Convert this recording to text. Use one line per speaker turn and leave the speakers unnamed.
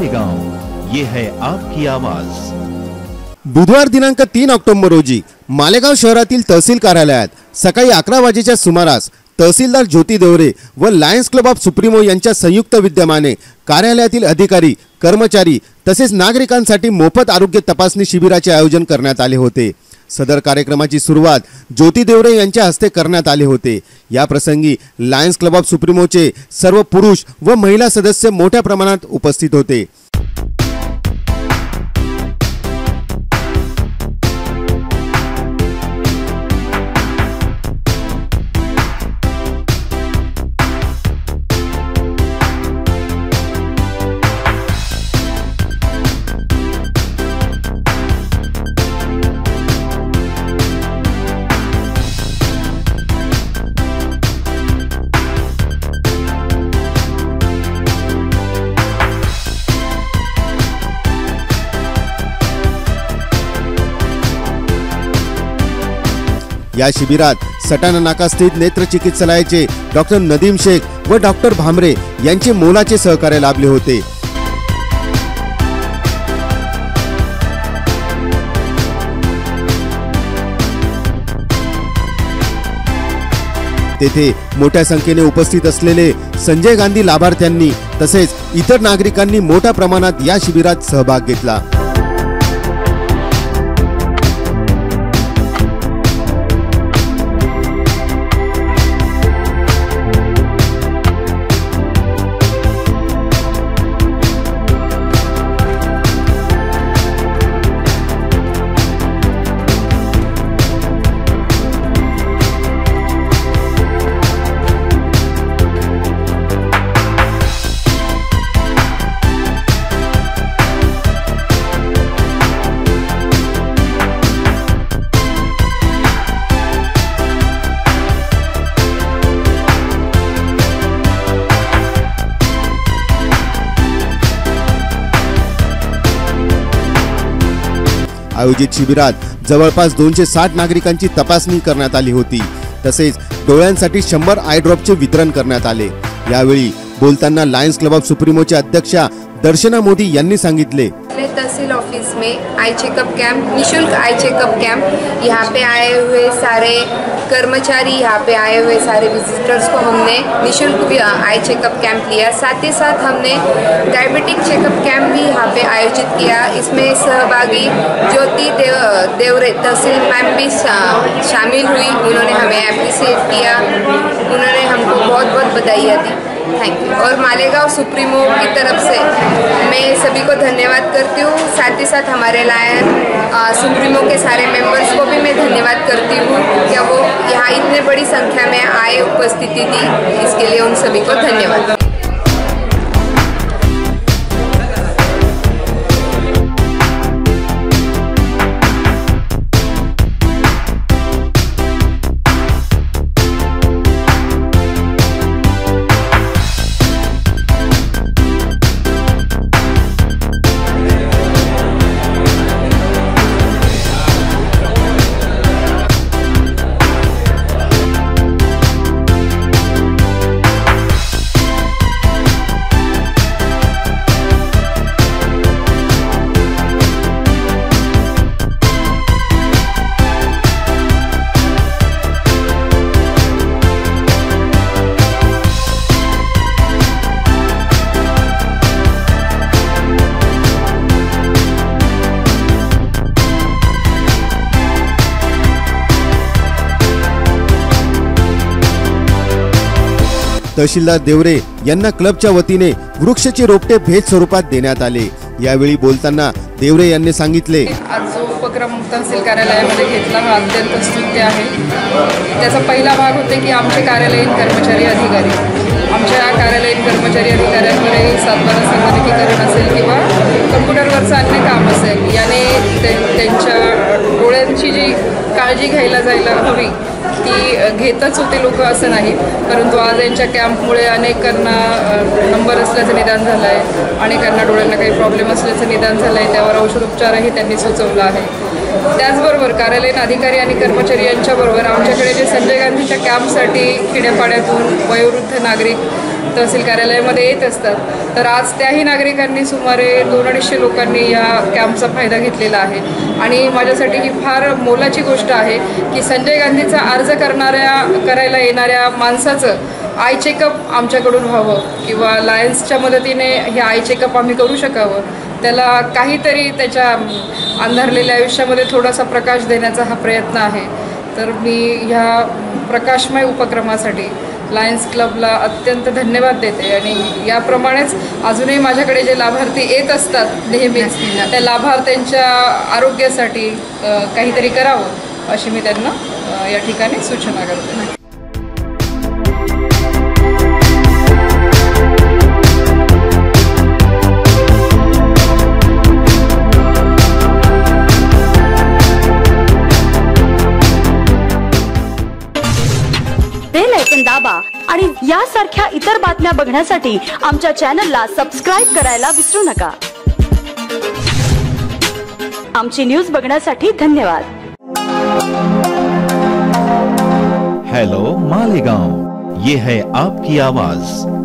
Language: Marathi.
मालेगांव, ये है आपकी आवाज।
बुधवार दिनांक 3 ऑक्टोबर रोजी मालेगांव शहरातील तहसील कार्यालयात सकाळी 11 वाजेच्या सुमारास तहसीलदार ज्योती देवरे व लायन्स क्लब ऑफ सुप्रीमो यांच्या संयुक्त विद्यमाने कार्यालयातील अधिकारी, कर्मचारी तसेच नागरिकांसाठी मोफत आरोग्य तपासणी शिबिराचे आयोजन करण्यात आले होते। सदर कार्यक्रमाची सुरुवात ज्योती देवरे यांच्या हस्ते करण्यात आले होते। या प्रसंगी लायन्स क्लब ऑफ सुप्रीमोचे सर्व पुरुष व महिला सदस्य मोठ्या प्रमाणात उपस्थित होते। या शिबिरात सटाणा नाका स्थित नेत्र चिकित्सालयाचे डॉक्टर नदीम शेख व डॉक्टर भामरे यांचे मोलाचे सहकार्य लाभले होते। तेथे मोठ्या संख्येने उपस्थित असलेले संजय गांधी लाभार्थ्यांनी तसेच इतर नागरिकांनी मोठ्या प्रमाणात या शिबिरात सहभाग घेतला। आयोजित शिबिरात जवळपास 260 नागरिकांची तपासणी करण्यात आली होती। तसेच डोळ्यांसाठी 100 आय ड्रॉपचे वितरण करण्यात आले। यावेळी बोलताना लायन्स क्लब ऑफ सुप्रीमोचे अध्यक्षा दर्शना मोदी यांनी सांगितले,
तहसील ऑफिस में आई चेकअप कैंप, निशुल्क आई चेकअप कैंप, यहाँ पे आए हुए सारे कर्मचारी, यहाँ पे आए हुए सारे विजिटर्स को हमने निशुल्क आई चेकअप कैंप लिया। साथ ही साथ हमने डायबिटिक चेकअप कैंप भी यहाँ पे आयोजित किया। इसमें सहभागी ज्योति देवरे तहसील मैम भी शामिल हुई। उन्होंने हमें अप्रिशिएट किया, उन्होंने हमको बहुत बहुत बधाइयाँ दी। Thank you. और मालेगांव सुप्रीमो की तरफ से मैं सभी को धन्यवाद करती हूँ। साथ ही साथ हमारे लायन सुप्रीमो के सारे मेंबर्स को भी मैं धन्यवाद करती हूँ कि वो यहाँ इतने बड़ी संख्या में आए, उपस्थिति दी, इसके लिए उन सभी को धन्यवाद।
तहसीलदार देवरे यांना क्लबच्या वतीने वृक्षाचे रोपटे भेट स्वरूपात देण्यात आले। यावेळी बोलताना देवरे यांनी सांगितले,
आज जो उपक्रम तहसील कार्यालयामध्ये घेतला हा अत्यंत स्तुत्य आहे। त्याचा पहिला भाग होते की आमचे कार्यालयीन कर्मचारी अधिकारी, आमच्या कार्यालयीन कर्मचारी अधिकाऱ्यांकडे सातबारा संगणकीकरण असेल किंवा कम्प्युटरवरचं अन्य काम असेल, याने त्यांच्या डोळ्यांची जी काळजी घ्यायला जायला हवी ती घेतच होते लोक असं नाही, परंतु आज यांच्या कॅम्पमुळे अनेकांना नंबर असल्याचं निदान झालं आहे, अनेकांना डोळ्यांना काही प्रॉब्लेम असल्याचं निदान झालं आहे, त्यावर औषधोपचारही त्यांनी सुचवला आहे। त्याचबरोबर कार्यालयीन अधिकारी आणि कर्मचारी यांच्याबरोबर आमच्याकडे जे संजय गांधीच्या कॅम्पसाठी खेड्यापाड्यातून वयोवृद्ध नागरिक तहसील कार्यालयामध्ये येत असतात, तर आज त्याही नागरिकांनी सुमारे 200-250 लोकांनी या कॅम्पचा फायदा घेतलेला आहे. आणि माझ्यासाठी ही फार मोलाची गोष्ट आहे की संजय गांधीचा अर्ज करायला येणाऱ्या माणसाचं आय चेकअप आमच्याकडून व्हावं किंवा लायन्सच्या मदतीने हे आय चेकअप आम्ही करू शकावं. त्याला काहीतरी त्याच्या अंधारलेल्या आयुष्यामध्ये थोडासा प्रकाश देण्याचा हा प्रयत्न आहे. तर मी ह्या प्रकाशमय उपक्रमासाठी लायन्स क्लबला अत्यंत धन्यवाद देते. आणि याप्रमाणेच अजूनही माझ्याकडे जे लाभार्थी येत असतात नेहमीच, त्या लाभार्थ्यांच्या आरोग्यासाठी काहीतरी करावं अशी मी त्यांना या ठिकाणी सूचना करते.
बेल आयकॉन दाबा आणि यासारख्या इतर बातम्या बघण्यासाठी आमच्या चॅनलला सबस्क्राइब करायला विसरू नका. आमची न्यूज बघण्यासाठी धन्यवाद.
हेलो मालेगांव, ये है आपकी आवाज.